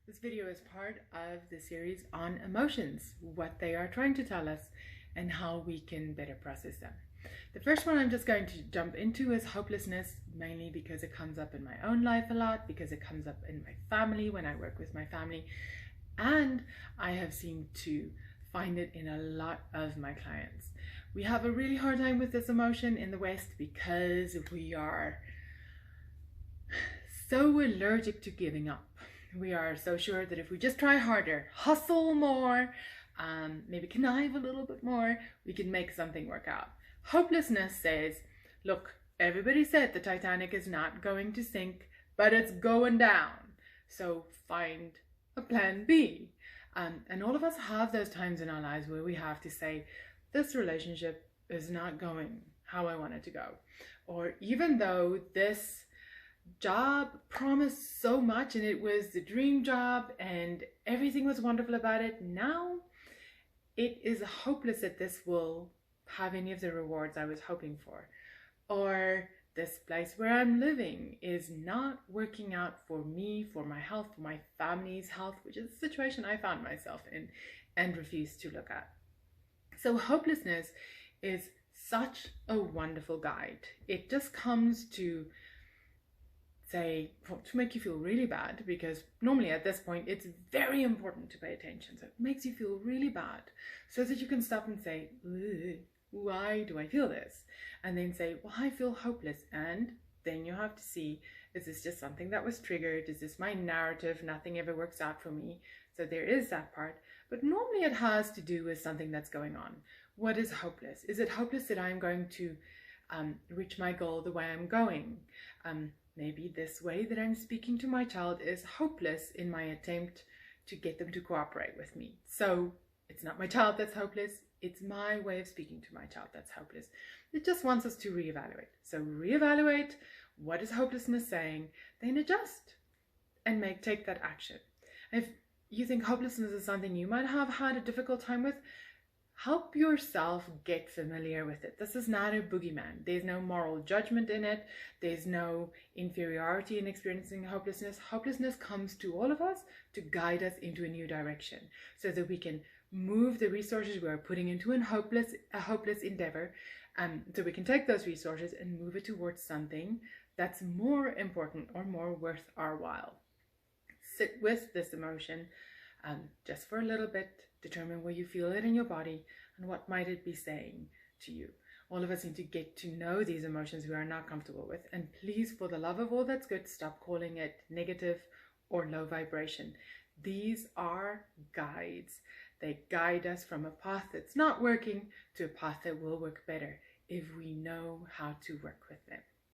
This video is part of the series on emotions, what they are trying to tell us, and how we can better process them. The first one I'm just going to jump into is hopelessness, mainly because it comes up in my own life a lot, because it comes up in my family when I work with my family, and I have seemed to find it in a lot of my clients. We have a really hard time with this emotion in the West because we are so allergic to giving up. We are so sure that if we just try harder, hustle more, maybe connive a little bit more, we can make something work out. Hopelessness says, look, everybody said the Titanic is not going to sink, but it's going down. So find a plan B. And all of us have those times in our lives where we have to say, this relationship is not going how I want it to go. Or even though this job promised so much and it was the dream job and everything was wonderful about it, now it is hopeless that this will have any of the rewards I was hoping for. Or this place where I'm living is not working out for me, for my health, for my family's health, which is the situation I found myself in and refused to look at. So hopelessness is such a wonderful guide. It just comes to say, to make you feel really bad, because normally at this point it's very important to pay attention. So it makes you feel really bad so that you can stop and say, why do I feel this? And then say, well, I feel hopeless. And then you have to see, is this just something that was triggered? Is this my narrative? Nothing ever works out for me. So there is that part. But normally it has to do with something that's going on. What is hopeless? Is it hopeless that I'm going to reach my goal the way I'm going? Maybe this way that I'm speaking to my child is hopeless in my attempt to get them to cooperate with me. So it's not my child that's hopeless. It's my way of speaking to my child that's hopeless. It just wants us to reevaluate. So reevaluate, what is hopelessness saying? Then adjust and take that action. If you think hopelessness is something you might have had a difficult time with, help yourself get familiar with it. This is not a boogeyman. There's no moral judgment in it. There's no inferiority in experiencing hopelessness. Hopelessness comes to all of us to guide us into a new direction so that we can move the resources we are putting into a hopeless endeavor. So we can take those resources and move it towards something that's more important or more worth our while. Sit with this emotion just for a little bit. Determine where you feel it in your body and what might it be saying to you. All of us need to get to know these emotions we are not comfortable with. And please, for the love of all that's good, stop calling it negative or low vibration. These are guides. They guide us from a path that's not working to a path that will work better if we know how to work with them.